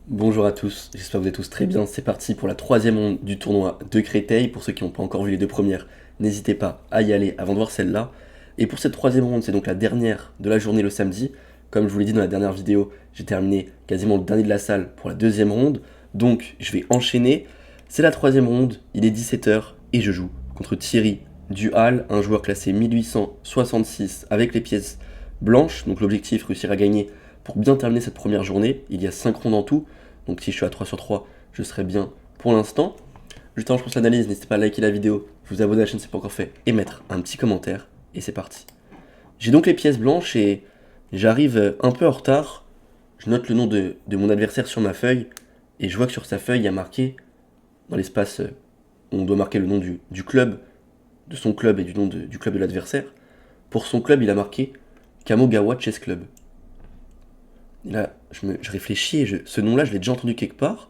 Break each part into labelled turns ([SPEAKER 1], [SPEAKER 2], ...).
[SPEAKER 1] Bonjour à tous, j'espère que vous êtes tous très bien. C'est parti pour la troisième ronde du tournoi de Créteil. Pour ceux qui n'ont pas encore vu les deux premières, n'hésitez pas à y aller avant de voir celle-là. Et pour cette troisième ronde, c'est donc la dernière de la journée le samedi. Comme je vous l'ai dit dans la dernière vidéo, j'ai terminé quasiment le dernier de la salle pour la deuxième ronde. Donc je vais enchaîner. C'est la troisième ronde, il est 17 h et je joue contre Thierry Duhal, un joueur classé 1866 avec les pièces blanches. Donc l'objectif, réussir à gagner pour bien terminer cette première journée. Il y a 5 rondes en tout. Donc si je suis à 3 sur 3, je serai bien pour l'instant. Juste avant que je pense l'analyse, n'hésitez pas à liker la vidéo, vous abonner à la chaîne si ce n'est pas encore fait, et mettre un petit commentaire. Et c'est parti. J'ai donc les pièces blanches et j'arrive un peu en retard. Je note le nom de mon adversaire sur ma feuille et je vois que sur sa feuille, il y a marqué, dans l'espace où on doit marquer le nom du club, de son club et du nom du club de l'adversaire. Pour son club, il a marqué Kamogawa Chess Club. Et là, je réfléchis et ce nom-là, je l'ai déjà entendu quelque part,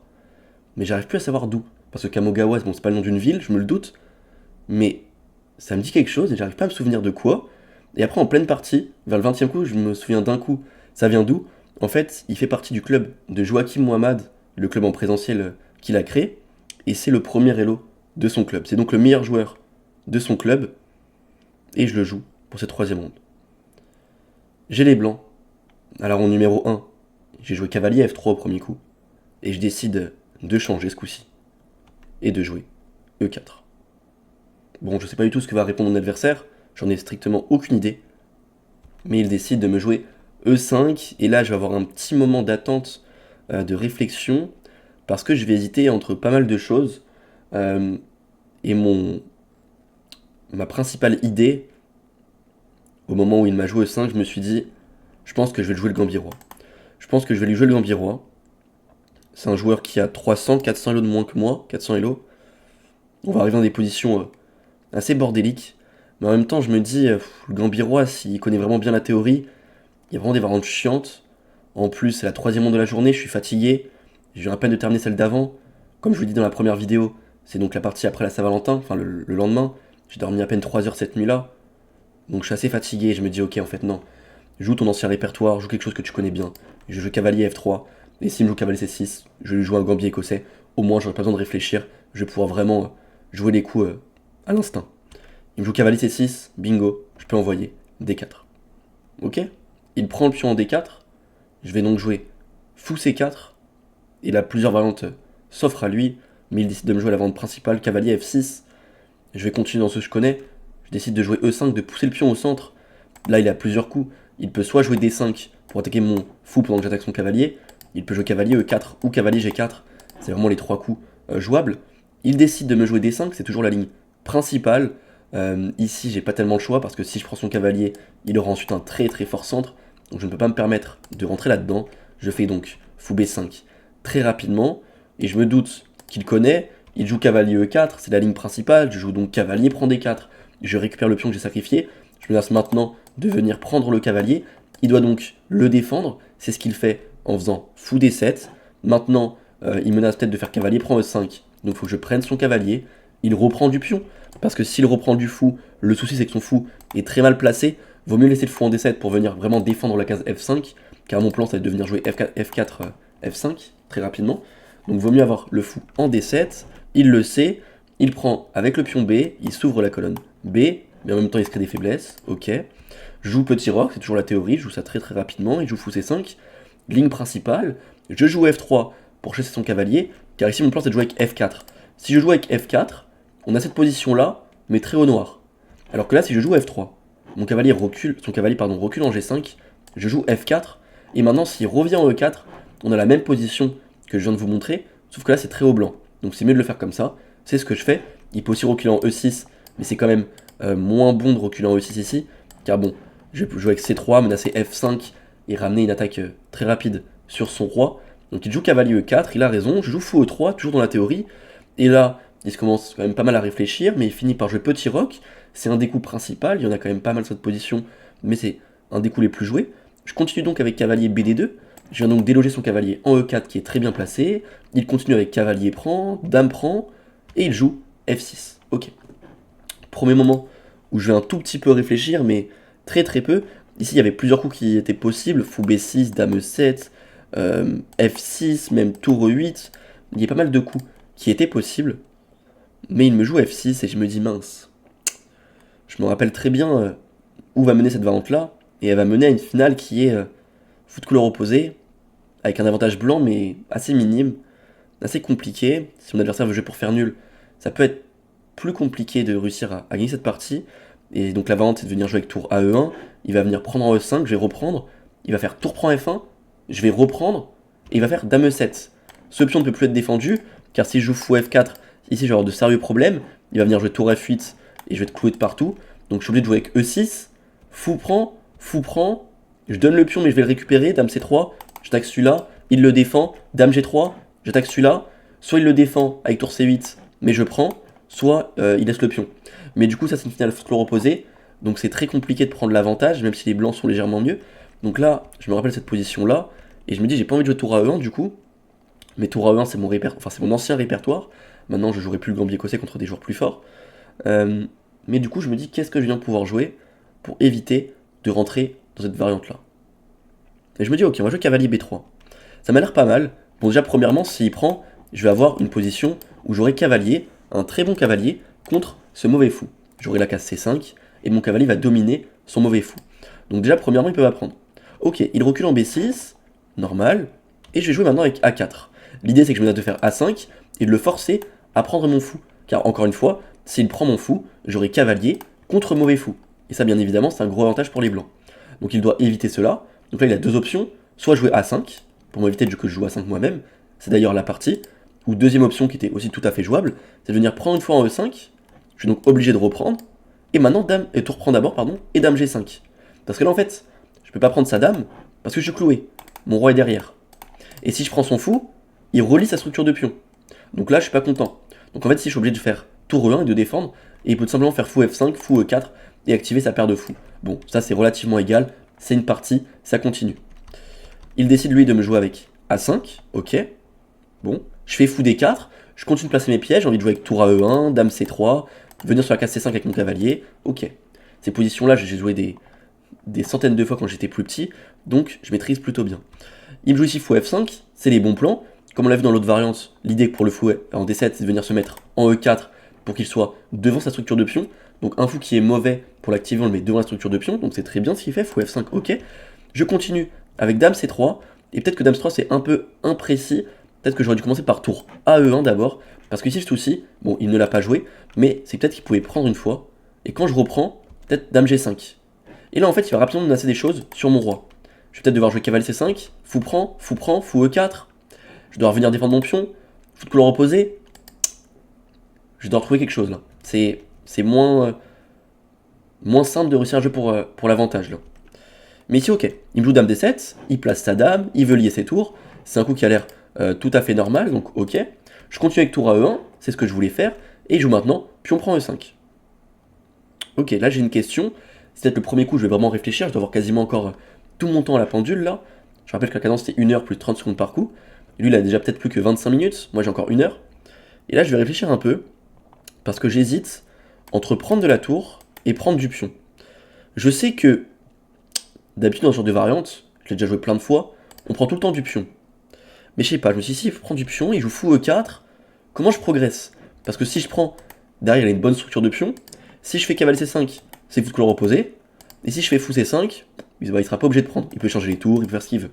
[SPEAKER 1] mais j'arrive plus à savoir d'où. Parce que Kamogawa, bon, c'est pas le nom d'une ville, je me le doute, mais ça me dit quelque chose et j'arrive pas à me souvenir de quoi. Et après, en pleine partie, vers le 20e coup, je me souviens d'un coup, ça vient d'où? En fait, il fait partie du club de Joachim Mohamed, le club en présentiel qu'il a créé, et c'est le premier Elo de son club. C'est donc le meilleur joueur de son club, et je le joue pour cette troisième ronde. J'ai les blancs. Alors en numéro 1, j'ai joué cavalier F3 au premier coup, et je décide de changer ce coup-ci, et de jouer E4. Bon, je sais pas du tout ce que va répondre mon adversaire, j'en ai strictement aucune idée, mais il décide de me jouer E5, et là je vais avoir un petit moment d'attente, de réflexion, parce que je vais hésiter entre pas mal de choses, euh, et ma principale idée, au moment où il m'a joué E5, je me suis dit, je pense que je vais le jouer le Gambirois. Je pense que je vais lui jouer le Gambirois. C'est un joueur qui a 300, 400 elo de moins que moi, 400 elo. On va arriver dans des positions assez bordéliques. Mais en même temps, je me dis, le Gambirois, s'il connaît vraiment bien la théorie, il y a vraiment des variantes chiantes. En plus, c'est la troisième ronde de la journée, je suis fatigué. Je viens à peine de terminer celle d'avant. Comme je vous l'ai dit dans la première vidéo, c'est donc la partie après la Saint-Valentin, enfin le lendemain. J'ai dormi à peine 3 heures cette nuit-là. Donc je suis assez fatigué et je me dis, ok, en fait, non. Joue ton ancien répertoire, joue quelque chose que tu connais bien. Je joue cavalier F3, et s'il me joue cavalier C6, je lui joue un gambier écossais. Au moins, j'aurai pas besoin de réfléchir, je vais pouvoir vraiment jouer les coups à l'instinct. Il me joue cavalier C6, bingo, je peux envoyer D4. Ok? Il prend le pion en D4, je vais donc jouer fou C4, et là plusieurs variantes s'offrent à lui, mais il décide de me jouer la variante principale, cavalier F6. Je vais continuer dans ce que je connais, je décide de jouer E5, de pousser le pion au centre. Là, il a plusieurs coups. Il peut soit jouer D5 pour attaquer mon fou pendant que j'attaque son cavalier, il peut jouer cavalier E4 ou cavalier G4, c'est vraiment les trois coups jouables. Il décide de me jouer D5, c'est toujours la ligne principale. Ici, j'ai pas tellement le choix parce que si je prends son cavalier, il aura ensuite un très très fort centre, donc je ne peux pas me permettre de rentrer là-dedans. Je fais donc fou B5 très rapidement, et je me doute qu'il connaît. Il joue cavalier E4, c'est la ligne principale, je joue donc cavalier prend D4, je récupère le pion que j'ai sacrifié, je menace maintenant de venir prendre le cavalier, il doit donc le défendre, c'est ce qu'il fait en faisant fou D7, maintenant il menace peut-être de faire cavalier prend E5, donc il faut que je prenne son cavalier, il reprend du pion, parce que s'il reprend du fou, le souci c'est que son fou est très mal placé, vaut mieux laisser le fou en D7 pour venir vraiment défendre la case F5, car mon plan c'est de venir jouer F4, F5 très rapidement, donc vaut mieux avoir le fou en D7, il le sait, il prend avec le pion B, il s'ouvre la colonne B, mais en même temps il se crée des faiblesses, ok. Je joue petit roc, c'est toujours la théorie, je joue ça très très rapidement, il joue fou C5, ligne principale, je joue F3 pour chasser son cavalier, car ici mon plan c'est de jouer avec F4. Si je joue avec F4, on a cette position là, mais très au noir. Alors que là si je joue F3, mon cavalier recule, son cavalier pardon, recule en G5, je joue F4, et maintenant s'il revient en E4, on a la même position que je viens de vous montrer, sauf que là c'est très haut blanc. Donc c'est mieux de le faire comme ça, c'est ce que je fais. Il peut aussi reculer en E6, mais c'est quand même moins bon de reculer en E6 ici, car bon, je vais jouer avec C3, menacer F5 et ramener une attaque très rapide sur son roi. Donc il joue cavalier E4, il a raison, je joue fou E3, toujours dans la théorie, et là, il se commence quand même pas mal à réfléchir, mais il finit par jouer petit roc, c'est un des coups principaux, il y en a quand même pas mal sur cette position, mais c'est un des coups les plus joués. Je continue donc avec cavalier BD2, je viens donc déloger son cavalier en E4 qui est très bien placé, il continue avec cavalier prend, dame prend, et il joue F6. Ok. Premier moment où je vais un tout petit peu réfléchir, mais très très peu. Ici, il y avait plusieurs coups qui étaient possibles, fou B6, dame E7, F6, même tour E8. Il y a pas mal de coups qui étaient possibles. Mais il me joue F6 et je me dis mince. Je me rappelle très bien où va mener cette variante-là. Et elle va mener à une finale qui est fou de couleur opposée, avec un avantage blanc mais assez minime, assez compliqué. Si mon adversaire veut jouer pour faire nul, ça peut être plus compliqué de réussir à gagner cette partie. Et donc la variante c'est de venir jouer avec tour AE1, il va venir prendre en E5, je vais reprendre, il va faire tour prend F1, je vais reprendre, et il va faire dame E7. Ce pion ne peut plus être défendu, car si je joue fou F4, ici je vais avoir de sérieux problèmes, il va venir jouer tour F8, et je vais être cloué de partout, donc je suis obligé de jouer avec E6, fou prend, je donne le pion mais je vais le récupérer, dame C3, j'attaque celui-là, il le défend, dame G3, j'attaque celui-là, soit il le défend avec tour C8, mais je prends, soit il laisse le pion. Mais du coup ça c'est une finale couleur opposée, donc c'est très compliqué de prendre l'avantage, même si les blancs sont légèrement mieux. Donc là, je me rappelle cette position-là, et je me dis j'ai pas envie de jouer tour AE1 du coup, mais tour AE1 c'est mon ancien répertoire, maintenant je jouerai plus le gambier écossais contre des joueurs plus forts. Mais du coup je me dis qu'est-ce que je viens de pouvoir jouer pour éviter de rentrer dans cette variante-là. Et je me dis ok, on va jouer cavalier B3. Ça m'a l'air pas mal. Bon déjà premièrement, s'il prend, je vais avoir une position où j'aurai cavalier, un très bon cavalier, contre ce mauvais fou. J'aurai la case C5, et mon cavalier va dominer son mauvais fou. Donc déjà premièrement il peut pas prendre. Ok, il recule en B6, normal, et je vais jouer maintenant avec A4. L'idée c'est que je me dois de faire A5, et de le forcer à prendre mon fou. Car encore une fois, s'il prend mon fou, j'aurai cavalier contre mauvais fou. Et ça bien évidemment c'est un gros avantage pour les blancs. Donc il doit éviter cela. Donc là il a deux options, soit jouer A5, pour m'éviter que je joue A5 moi-même, c'est d'ailleurs la partie, ou deuxième option qui était aussi tout à fait jouable, c'est de venir prendre une fois en E5, je suis donc obligé de reprendre, et maintenant dame, et tour prend d'abord, pardon, et dame G5. Parce que là en fait, je peux pas prendre sa dame, parce que je suis cloué, mon roi est derrière. Et si je prends son fou, il relie sa structure de pion. Donc là je suis pas content. Donc en fait si je suis obligé de faire tour E1 et de défendre, et il peut tout simplement faire fou F5, fou E4, et activer sa paire de fous. Bon, ça c'est relativement égal, c'est une partie, ça continue. Il décide lui de me jouer avec A5, ok. Bon, je fais fou D4, je continue de placer mes pièges, j'ai envie de jouer avec tour AE1, dame C3, venir sur la case C5 avec mon cavalier, ok. Ces positions-là, j'ai joué des centaines de fois quand j'étais plus petit, donc je maîtrise plutôt bien. Il me joue ici fou F5, c'est les bons plans. Comme on l'a vu dans l'autre variante, l'idée pour le fou en D7, c'est de venir se mettre en E4 pour qu'il soit devant sa structure de pion. Donc un fou qui est mauvais, pour l'activer, on le met devant la structure de pion, donc c'est très bien ce qu'il fait, fou F5, ok. Je continue avec dame C3, et peut-être que dame C3 c'est un peu imprécis, peut-être que j'aurais dû commencer par tour AE1 d'abord, parce que ici le souci, bon il ne l'a pas joué, mais c'est peut-être qu'il pouvait prendre une fois, et quand je reprends, peut-être dame G5. Et là en fait il va rapidement menacer des choses sur mon roi. Je vais peut-être devoir jouer cavalier C5, fou prend, fou E4, je dois revenir défendre mon pion, fou de couleur opposée, je dois retrouver quelque chose là. C'est moins simple de réussir un jeu pour l'avantage là. Mais ici, ok, il me joue dame D7, il place sa dame, il veut lier ses tours, c'est un coup qui a l'air tout à fait normal, donc ok. Je continue avec tour à E1, c'est ce que je voulais faire, et je joue maintenant pion prend E5. Ok, là j'ai une question, c'est peut-être le premier coup, je vais vraiment réfléchir, je dois avoir quasiment encore tout mon temps à la pendule là. Je rappelle que la cadence c'était 1 heure plus 30 secondes par coup, lui il a déjà peut-être plus que 25 minutes, moi j'ai encore 1 heure. Et là je vais réfléchir un peu, parce que j'hésite entre prendre de la tour et prendre du pion. Je sais que d'habitude dans ce genre de variante, je l'ai déjà joué plein de fois, on prend tout le temps du pion. Mais je sais pas, je me suis dit, si il prend du pion, il joue fou E4, comment je progresse? Parce que si je prends, derrière il a une bonne structure de pion, si je fais cavalier C5, c'est fou de couleur opposée, et si je fais fou C5, il sera pas obligé de prendre, il peut changer les tours, il peut faire ce qu'il veut.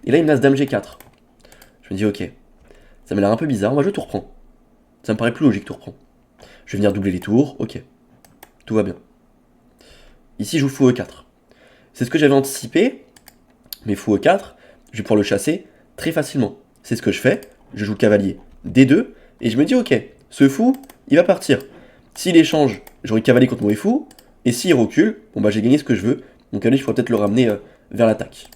[SPEAKER 1] Et là il me laisse dame G4. Je me dis ok, ça m'a l'air un peu bizarre, on va jouer tour prend. Ça me paraît plus logique tour prend. Je vais venir doubler les tours, ok, tout va bien. Ici je joue fou E4. C'est ce que j'avais anticipé, mais fou E4, je vais pouvoir le chasser très facilement. C'est ce que je fais, je joue cavalier D2, et je me dis ok, ce fou, il va partir. S'il échange, j'aurai cavalier contre mon fou, et s'il recule, bon bah j'ai gagné ce que je veux, donc allez, je pourrais peut-être le ramener vers l'attaque.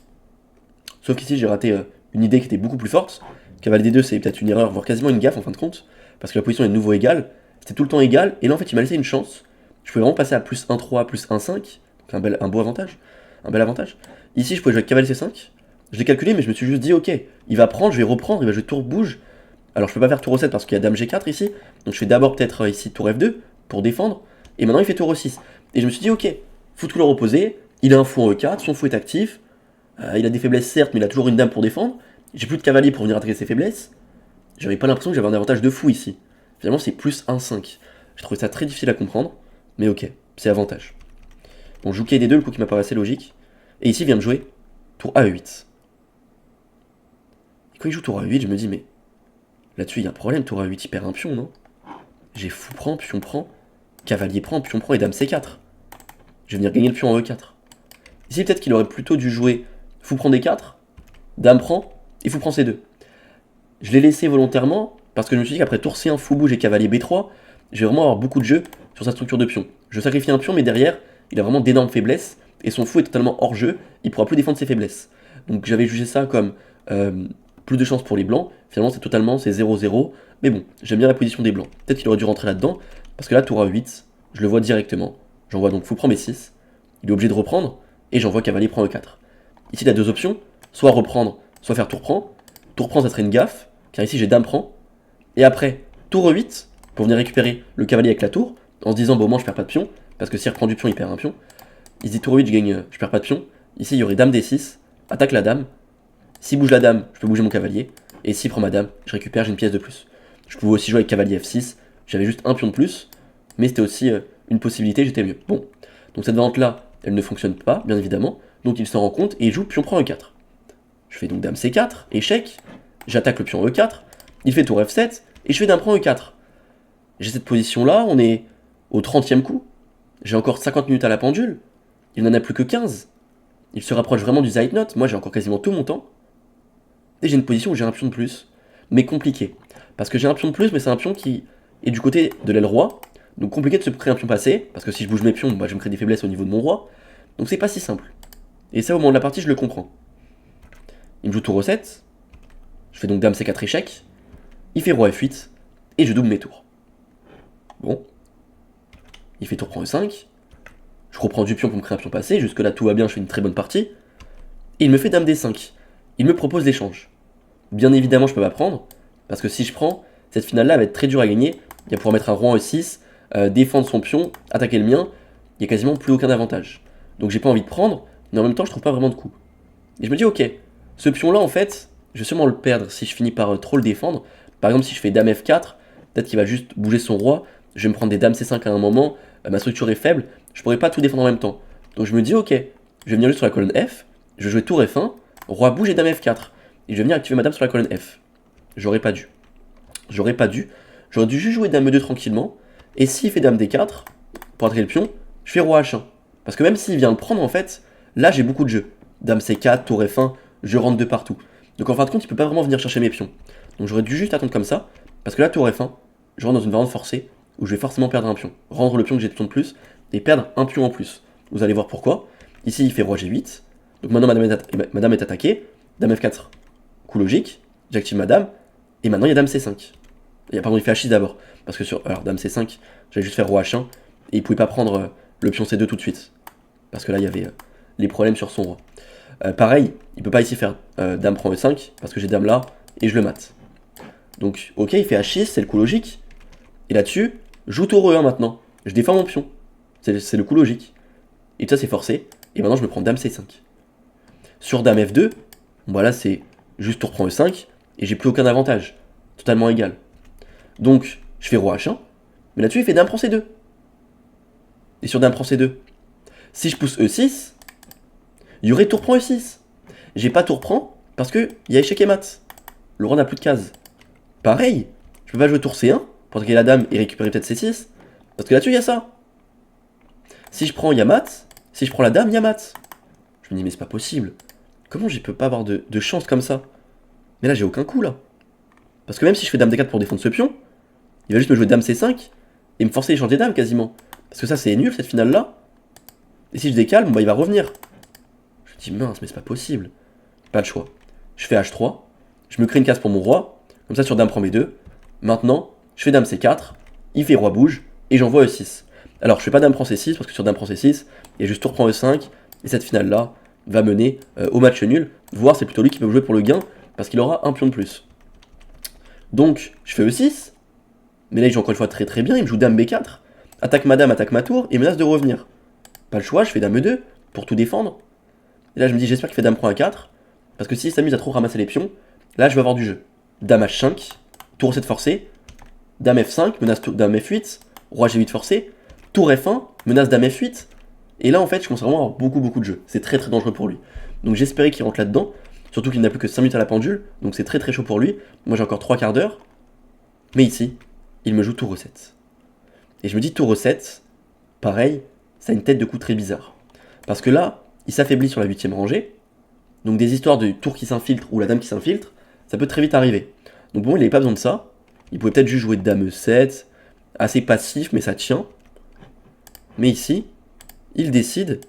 [SPEAKER 1] Sauf qu'ici j'ai raté une idée qui était beaucoup plus forte. Cavalier D2 c'est peut-être une erreur, voire quasiment une gaffe en fin de compte, parce que la position est de nouveau égale, c'était tout le temps égal, et là en fait il m'a laissé une chance. Je pouvais vraiment passer à plus 1-3, plus 1-5, donc un beau avantage, un bel avantage. Ici je pouvais jouer cavalier C5, je l'ai calculé mais je me suis juste dit ok, il va prendre, je vais reprendre, il va jouer tour bouge. Alors je peux pas faire tour E7 parce qu'il y a dame G4 ici, donc je fais d'abord peut-être ici tour F2 pour défendre, et maintenant il fait tour E6. Et je me suis dit ok, fou de couleur opposée, il a un fou en E4, son fou est actif, il a des faiblesses certes mais il a toujours une dame pour défendre, J'ai plus de cavalier pour venir attaquer ses faiblesses. J'avais pas l'impression que j'avais un avantage de fou ici. Finalement, c'est plus 1-5. J'ai trouvé ça très difficile à comprendre, mais ok, c'est avantage. Bon, je joue quai D2, le coup qui m'apparaissait logique. Et ici, il vient de jouer tour A8. Et quand il joue tour A8, je me dis, mais là-dessus, il y a un problème, tour A8, il perd un pion, non? J'ai fou prend, pion prend, cavalier prend, pion prend et dame C4. Je vais venir gagner le pion en E4. Ici, peut-être qu'il aurait plutôt dû jouer fou prend D4, dame prend, et fou prend C2. Je l'ai laissé volontairement, parce que je me suis dit qu'après tour C1, fou bouge et cavalier B3, je vais vraiment avoir beaucoup de jeux sur sa structure de pion. Je sacrifie un pion, mais derrière, il a vraiment d'énormes faiblesses, et son fou est totalement hors jeu, il pourra plus défendre ses faiblesses. Donc j'avais jugé ça comme plus de chance pour les blancs, finalement c'est 0-0, mais bon, j'aime bien la position des blancs. Peut-être qu'il aurait dû rentrer là-dedans, parce que là, tour A8, je le vois directement. J'envoie donc fou prend B6, il est obligé de reprendre, et j'envoie cavalier prend E4. Ici, il a deux options, soit reprendre, soit faire tour prend. Tour prend, ça serait une gaffe, car ici j'ai dame prend, et après, tour E8, pour venir récupérer le cavalier avec la tour, en se disant, bon, au moins je perds pas de pion, parce que s'il reprend du pion, il perd un pion. Il se dit tour E8, je perds pas de pion. Ici, il y aurait dame D6, attaque la dame. S'il bouge la dame, je peux bouger mon cavalier. Et s'il prend ma dame, je récupère, j'ai une pièce de plus. Je pouvais aussi jouer avec cavalier F6, j'avais juste un pion de plus, mais c'était aussi une possibilité, j'étais mieux. Bon, donc cette vente-là, elle ne fonctionne pas, bien évidemment, donc il s'en rend compte et il joue pion prend E4. Je fais donc dame C4, échec, j'attaque le pion E4, il fait tour F7, et je fais dame prend E4. J'ai cette position-là, on est au 30e coup, j'ai encore 50 minutes à la pendule, il n'en a plus que 15. Il se rapproche vraiment du Zeitnot, moi j'ai encore quasiment tout mon temps. Et j'ai une position où j'ai un pion de plus, mais compliqué. Parce que j'ai un pion de plus, mais c'est un pion qui est du côté de l'aile roi, donc compliqué de se créer un pion passé, parce que si je bouge mes pions, bah, je me crée des faiblesses au niveau de mon roi, donc c'est pas si simple. Et ça, au moment de la partie, je le comprends. Il me joue tour E7, je fais donc dame C4 échec, il fait roi F8, et je double mes tours. Bon. Il fait tour prend E5, je reprends du pion pour me créer un pion passé, jusque là tout va bien, je fais une très bonne partie. Et il me fait dame D5. Il me propose l'échange. Bien évidemment, je peux pas prendre, parce que si je prends, cette finale-là va être très dure à gagner. Il va pouvoir mettre un roi en E6, défendre son pion, attaquer le mien, il n'y a quasiment plus aucun avantage. Donc j'ai pas envie de prendre, mais en même temps, je trouve pas vraiment de coup. Et je me dis, ok, ce pion-là, en fait, je vais sûrement le perdre si je finis par trop le défendre. Par exemple, si je fais dame F4, peut-être qu'il va juste bouger son roi, je vais me prendre des dames C5 à un moment, ma structure est faible, je pourrais pas tout défendre en même temps. Donc je me dis, ok, je vais venir juste sur la colonne F, je vais jouer tour F1, roi bouge et dame F4. Et je vais venir activer ma dame sur la colonne F. J'aurais pas dû. J'aurais dû juste jouer dame E2 tranquillement, et s'il fait dame D4, pour attaquer le pion, je fais roi H1. Parce que même s'il vient le prendre, en fait, là j'ai beaucoup de jeux. Dame C4, tour F1, je rentre de partout. Donc en fin de compte, il peut pas vraiment venir chercher mes pions. Donc j'aurais dû juste attendre comme ça, parce que là, tour F1, je rentre dans une variante forcée, où je vais forcément perdre un pion. Rendre le pion que j'ai de pion de plus, et perdre un pion en plus. Vous allez voir pourquoi. Ici, il fait roi G8, donc maintenant ma dame est attaquée, dame F4, coup logique, j'active ma dame, et maintenant il y a dame C5. Pardon, il fait H6 d'abord, parce que alors dame C5, j'allais juste faire roi H1, et il pouvait pas prendre le pion C2 tout de suite, parce que là il y avait les problèmes sur son roi. Pareil, il peut pas ici faire dame prend E5, parce que j'ai dame là, et je le mate. Donc ok, il fait H6, c'est le coup logique, et là-dessus, joue tour E1 maintenant, je défends mon pion, c'est le coup logique, et tout ça c'est forcé, et maintenant je me prends dame C5. Sur dame F2, bon là c'est juste tour prend E5, et j'ai plus aucun avantage, totalement égal. Donc je fais roi H1, mais là-dessus il fait dame prend C2. Et sur dame prend C2, si je pousse E6, il y aurait tour prend E6. J'ai pas tour prend, parce qu'il y a échec et mat. Le roi n'a plus de cases. Pareil, je peux pas jouer tour C1, pour attaquer la dame et récupérer peut-être C6, parce que là-dessus il y a ça. Si je prends, il y a mat, si je prends la dame, il y a mat. Je me dis mais c'est pas possible. Comment je peux pas avoir de chance comme ça? Mais là j'ai aucun coup là. Parce que même si je fais dame D4 pour défendre ce pion, il va juste me jouer dame C5 et me forcer à échanger dame quasiment. Parce que ça c'est nul cette finale là. Et si je décale, bon bah il va revenir. Je me dis mince mais c'est pas possible. Pas de choix. Je fais H3, je me crée une case pour mon roi, comme ça sur dame prend B2. Maintenant, je fais dame C4, il fait roi bouge, et j'envoie E6. Alors je fais pas dame prend C6, parce que sur dame prend C6, il y a juste tour prend E5, et cette finale là va mener au match nul, voire c'est plutôt lui qui peut jouer pour le gain, parce qu'il aura un pion de plus. Donc je fais E6, mais là il joue encore une fois très très bien, il me joue dame B4, attaque ma dame, attaque ma tour, et menace de revenir. Pas le choix, je fais dame E2, pour tout défendre. Et là je me dis j'espère qu'il fait dame prend A4, parce que s'il s'amuse à trop ramasser les pions, Là, je vais avoir du jeu. Dame H5, tour 7 forcé, Dame F5, menace Dame F8, Roi G8 forcé, tour F1, menace Dame F8. Et là, en fait, je commence vraiment à avoir beaucoup de jeux. C'est très dangereux pour lui. Donc j'espérais qu'il rentre là-dedans. Surtout qu'il n'a plus que 5 minutes à la pendule. Donc c'est très chaud pour lui. Moi, j'ai encore 3 quarts d'heure. Mais ici, il me joue tour E7. Et je me dis, tour E7, pareil, ça a une tête de coup très bizarre. Parce que là, il s'affaiblit sur la 8ème rangée. Donc des histoires de tour qui s'infiltre ou la dame qui s'infiltre, ça peut très vite arriver. Donc pour moi, il n'avait pas besoin de ça. Il pouvait peut-être juste jouer Dame E7. Assez passif, mais ça tient. Mais ici, il décide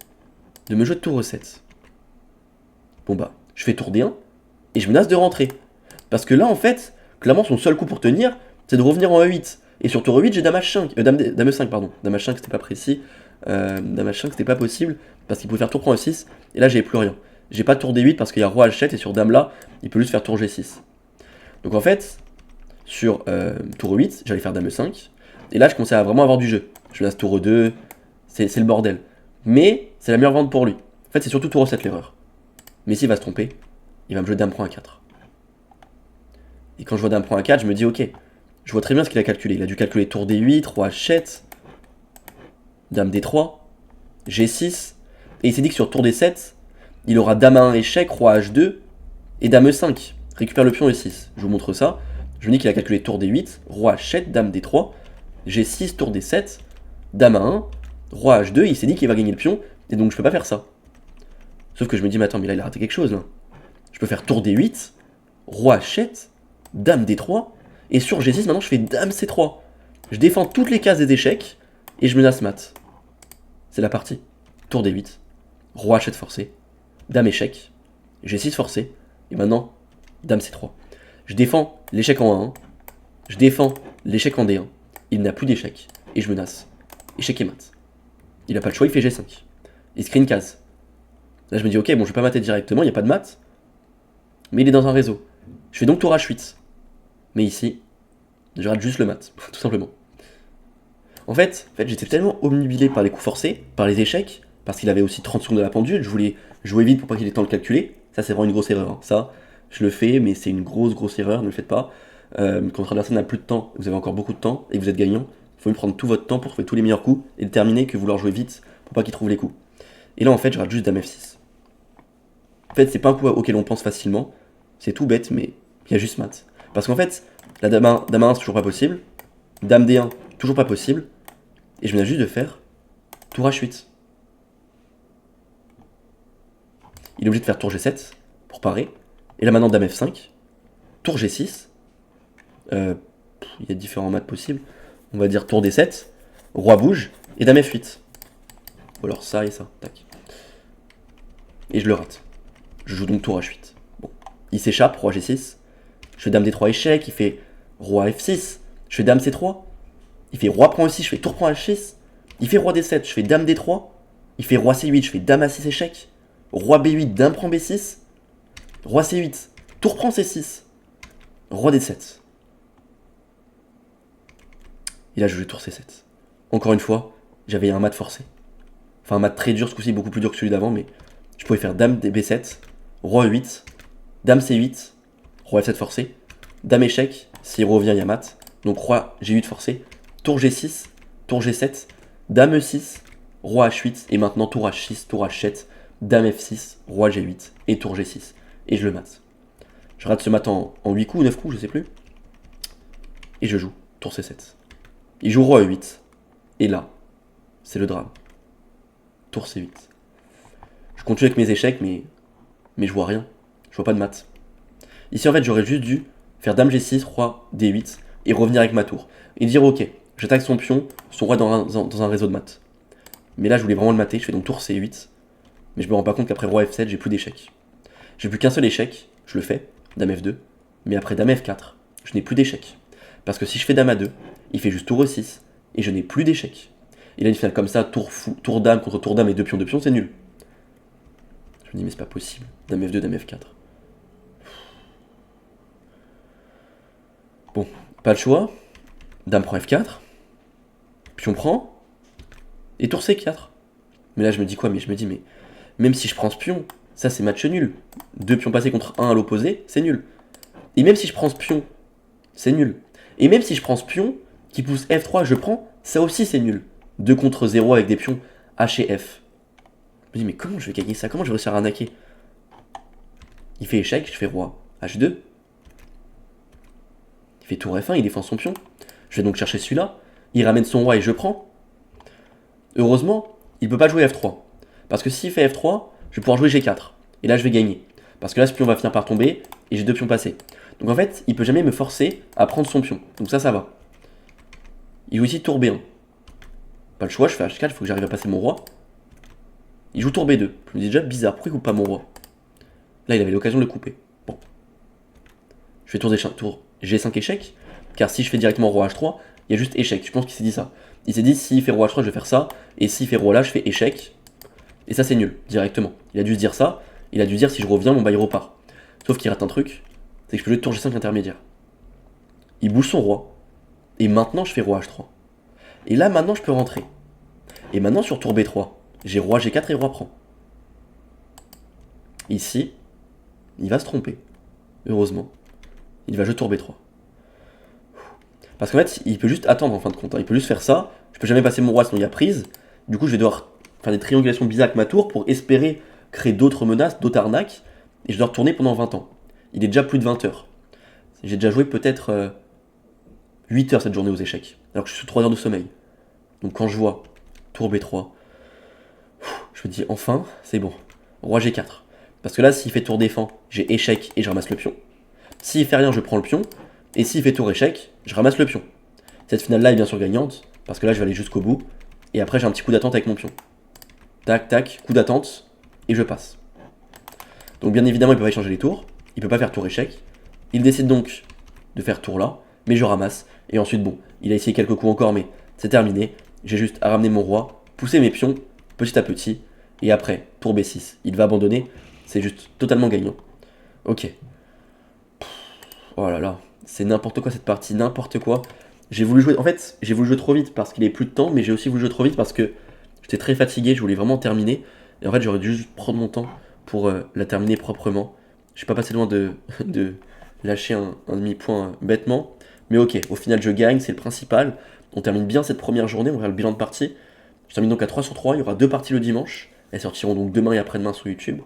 [SPEAKER 1] de me jouer tour E7. Bon bah, je fais tour D1 et je menace de rentrer. Parce que là, en fait, clairement, son seul coup pour tenir, c'est de revenir en E8. Et sur tour E8, j'ai Dame H5. Dame E5, pardon. Dame H5, c'était pas précis. Dame H5, c'était pas possible. Parce qu'il pouvait faire tour prend E6. Et là, j'avais plus rien. J'ai pas tour D8 parce qu'il y a Roi H7. Et sur Dame là, il peut juste faire tour G6. Donc en fait, sur tour E8, j'allais faire Dame E5. Et là, je commençais à vraiment avoir du jeu. Je menace tour E2. C'est le bordel. Mais c'est la meilleure vente pour lui. En fait, c'est surtout tour E7 l'erreur. Mais s'il va se tromper, il va me jouer Dame prend A4. Et quand je vois Dame prend A4, je me dis ok, je vois très bien ce qu'il a calculé. Il a dû calculer tour D8, Roi H7, Dame D3, G6. Et il s'est dit que sur tour D7, il aura Dame A1 échec, Roi H2 et Dame E5. Récupère le pion E6. Je vous montre ça. Je me dis qu'il a calculé tour D8, Roi H7, Dame D3, G6, tour D7, Dame A1, Roi H2. Et il s'est dit qu'il va gagner le pion. Et donc je peux pas faire ça. Sauf que je me dis, mais attends, mais là il a raté quelque chose là. Je peux faire tour D8, Roi H7, Dame D3, et sur G6, maintenant je fais Dame C3. Je défends toutes les cases des échecs, et je menace mat. C'est la partie. Tour D8, Roi H7 forcé, Dame échec, G6 forcé, et maintenant, Dame C3. Je défends l'échec en A1, je défends l'échec en D1, il n'a plus d'échec, et je menace. Échec et mat. Il n'a pas le choix, il fait G5. Il se crée une case. Là, je me dis, ok, bon, je vais pas mater directement, il n'y a pas de mat. Mais il est dans un réseau. Je fais donc tour H8. Mais ici, je rate juste le mat, tout simplement. En fait j'étais tellement omnubilé par les coups forcés, par les échecs, parce qu'il avait aussi 30 secondes de la pendule, je voulais jouer vite pour pas qu'il ait le temps de le calculer. Ça, c'est vraiment une grosse erreur. Hein. Ça, je le fais, mais c'est une grosse erreur, ne le faites pas. Quand votre adversaire n'a plus de temps, vous avez encore beaucoup de temps, et que vous êtes gagnant, il faut lui prendre tout votre temps pour trouver tous les meilleurs coups, et déterminer que vouloir jouer vite pour pas qu'il trouve les coups. Et là, en fait, je rate juste Dame F6. En fait, c'est pas un coup auquel on pense facilement. C'est tout bête, mais il y a juste mat. Parce qu'en fait, la Dame A1, c'est toujours pas possible. Dame D1, toujours pas possible. Et je viens juste de faire tour H8. Il est obligé de faire tour G7 pour parer. Et là maintenant, Dame F5. Tour G6. Il y a différents mats possibles. On va dire tour D7. Roi bouge. Et Dame F8. Ou alors ça et ça. Tac. Et je le rate. Je joue donc tour H8. Bon. Il s'échappe, Roi G6. Je fais Dame D3 échec, il fait Roi F6. Je fais Dame C3. Il fait Roi prend E6, je fais Tour prend H6. Il fait Roi D7, je fais Dame D3. Il fait Roi C8, je fais Dame A6 échec. Roi B8, Dame prend B6. Roi C8, Tour prend C6. Roi D7. Et là je joue Tour C7. Encore une fois, j'avais un mat forcé. Enfin un mat très dur, ce coup-ci beaucoup plus dur que celui d'avant, mais je pouvais faire Dame B7, Roi E8, Dame C8, Roi F7 forcé, Dame échec, s'il revient il y a mat, donc Roi G8 forcé, Tour G6, Tour G7, Dame E6, Roi H8, et maintenant Tour H6, Tour H7, Dame F6, Roi G8, et Tour G6, et je le mate. Je rate ce mat en 8 coups ou 9 coups, je sais plus, et je joue Tour C7. Il joue Roi E8, et là, c'est le drame. Tour C8. Je continue avec mes échecs, mais je vois rien, je vois pas de mat. Ici, en fait, j'aurais juste dû faire Dame G6, Roi D8, et revenir avec ma tour. Et dire, ok, j'attaque son pion, son roi dans un réseau de maths. Mais là, je voulais vraiment le mater, je fais donc tour C8. Mais je me rends pas compte qu'après Roi F7, j'ai plus d'échecs. J'ai plus qu'un seul échec, je le fais, Dame F2. Mais après Dame F4, je n'ai plus d'échecs. Parce que si je fais Dame A2, il fait juste tour E6, et je n'ai plus d'échecs. Et là, une finale comme ça, tour Dame contre tour Dame et 2 pions, c'est nul. Je me dis, mais c'est pas possible. Dame F2, Dame F4. Bon, pas le choix. Dame prend F4. Pion prend. Et tour C4. Mais là, je me dis quoi? Mais je me dis, mais même si je prends ce pion, ça c'est match nul. 2 pions passés contre 1 à l'opposé, c'est nul. Et même si je prends ce pion, c'est nul. Et même si je prends ce pion, qui pousse F3, je prends, ça aussi c'est nul. 2 contre 0 avec des pions H et F. Je me dis, mais comment je vais gagner ça? Comment je vais réussir à arnaquer? Il fait échec, je fais roi H2. Il fait tour F1, il défend son pion. Je vais donc chercher celui-là. Il ramène son roi et je prends. Heureusement, il ne peut pas jouer F3. Parce que s'il fait F3, je vais pouvoir jouer G4. Et là, je vais gagner. Parce que là, ce pion va finir par tomber et j'ai 2 pions passés. Donc en fait, il peut jamais me forcer à prendre son pion. Donc ça va. Il joue ici tour B1. Pas le choix, je fais H4, il faut que j'arrive à passer mon roi. Il joue tour B2. Je me dis déjà bizarre, pourquoi il coupe pas mon roi? Là, il avait l'occasion de le couper. Bon. Je fais tour G5 échec. Car si je fais directement roi H3, il y a juste échec. Je pense qu'il s'est dit ça. Il s'est dit, s'il fait roi H3, je vais faire ça. Et s'il fait roi là, je fais échec. Et ça, c'est nul, directement. Il a dû se dire ça. Il a dû dire, si je reviens, mon bail repart. Sauf qu'il rate un truc. C'est que je peux jouer tour G5 intermédiaire. Il bouge son roi. Et maintenant, je fais roi H3. Et là, maintenant, je peux rentrer. Et maintenant, sur tour B3, j'ai roi G4 et roi prend. Ici, il va se tromper. Heureusement. Il va jouer tour B3. Parce qu'en fait, il peut juste attendre en fin de compte. Il peut juste faire ça. Je peux jamais passer mon roi, sinon il y a prise. Du coup, je vais devoir faire des triangulations bizarres avec ma tour pour espérer créer d'autres menaces, d'autres arnaques. Et je dois retourner pendant 20 ans. Il est déjà plus de 20 heures. J'ai déjà joué peut-être 8 heures cette journée aux échecs. Alors que je suis sous 3 heures de sommeil. Donc quand je vois tour B3, je me dis enfin, c'est bon. Roi G4. Parce que là, s'il fait tour défend, j'ai échec et je ramasse le pion. S'il fait rien, je prends le pion. Et s'il fait tour échec, je ramasse le pion. Cette finale-là est bien sûr gagnante. Parce que là, je vais aller jusqu'au bout. Et après, j'ai un petit coup d'attente avec mon pion. Tac, tac, coup d'attente. Et je passe. Donc bien évidemment, il peut pas échanger les tours. Il peut pas faire tour échec. Il décide donc de faire tour là. Mais je ramasse. Et ensuite, bon, il a essayé quelques coups encore, mais c'est terminé. J'ai juste à ramener mon roi, pousser mes pions, petit à petit. Et après, tour B6. Il va abandonner. C'est juste totalement gagnant. Ok. Oh là là. C'est n'importe quoi cette partie, n'importe quoi. J'ai voulu jouer, en fait, j'ai voulu jouer trop vite parce qu'il n'y avait plus de temps, mais j'ai aussi voulu jouer trop vite parce que j'étais très fatigué, je voulais vraiment terminer. Et en fait, j'aurais dû juste prendre mon temps pour la terminer proprement. Je suis pas passé loin de lâcher un demi-point bêtement. Mais ok, au final, je gagne, c'est le principal. On termine bien cette première journée, on verra le bilan de partie. Je termine donc à 3 sur 3, il y aura 2 parties le dimanche. Elles sortiront donc demain et après-demain sur YouTube.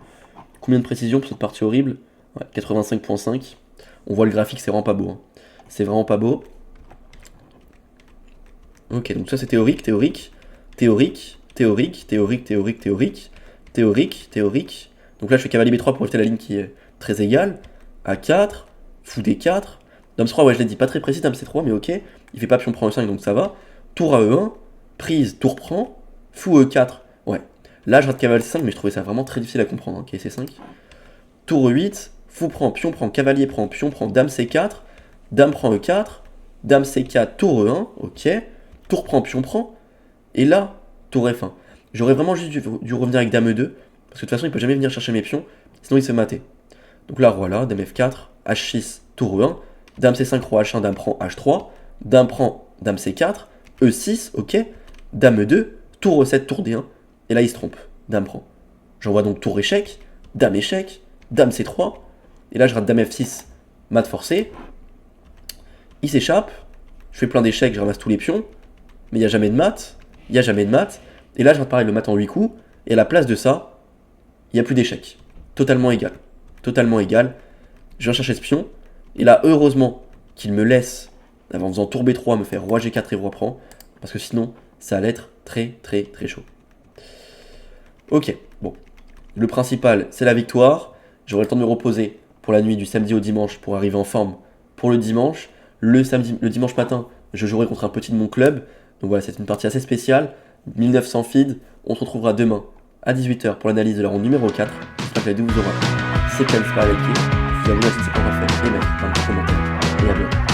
[SPEAKER 1] Combien de précision pour cette partie horrible? Ouais, 85.5. On voit le graphique, c'est vraiment pas beau. Hein. C'est vraiment pas beau. Ok, donc ça c'est théorique, théorique, théorique, théorique, théorique, théorique, théorique, théorique, théorique. Donc là je fais cavalier B3 pour éviter la ligne qui est très égale. A4, fou D4. Dame C3, ouais je l'ai dit, pas très précis, Dame C3, mais ok. Il fait pas pion prend E5, donc ça va. Tour à E1, prise, tour prend, fou E4. Ouais, là je rate cavalier C5, mais je trouvais ça vraiment très difficile à comprendre. Ok, C5. Tour E8, fou prend, cavalier prend, pion prend, dame C4, dame prend E4, dame C4, tour E1, ok, tour prend, pion prend, et là, tour F1. J'aurais vraiment juste dû revenir avec dame E2, parce que de toute façon, il peut jamais venir chercher mes pions, sinon il se matait. Donc là, roi là, dame F4, H6, tour E1, dame C5, roi H1, dame prend H3, dame prend, dame C4, E6, ok, dame E2, tour E7, tour D1, et là il se trompe, dame prend. J'envoie donc tour échec, dame échec, dame C3, et là je rate dame F6, mat forcé, il s'échappe, je fais plein d'échecs, je ramasse tous les pions, mais il n'y a jamais de mat, et là je rate pareil le mat en 8 coups, et à la place de ça, il n'y a plus d'échecs, totalement égal, je viens chercher ce pion, et là heureusement qu'il me laisse, en faisant tour B3, me faire roi G4 et roi prend, parce que sinon ça allait être très très très chaud. Ok, bon, le principal c'est la victoire, j'aurai le temps de me reposer pour la nuit du samedi au dimanche pour arriver en forme pour le dimanche. Le dimanche matin, je jouerai contre un petit de mon club. Donc voilà, c'est une partie assez spéciale. 1900 feed. On se retrouvera demain à 18 h pour l'analyse de la ronde numéro 4. J'espère que la vidéo vous aura. C'est plein de pas liker. Si vous avez si c'est pas encore fait, et mettre un petit commentaire. Et à bientôt.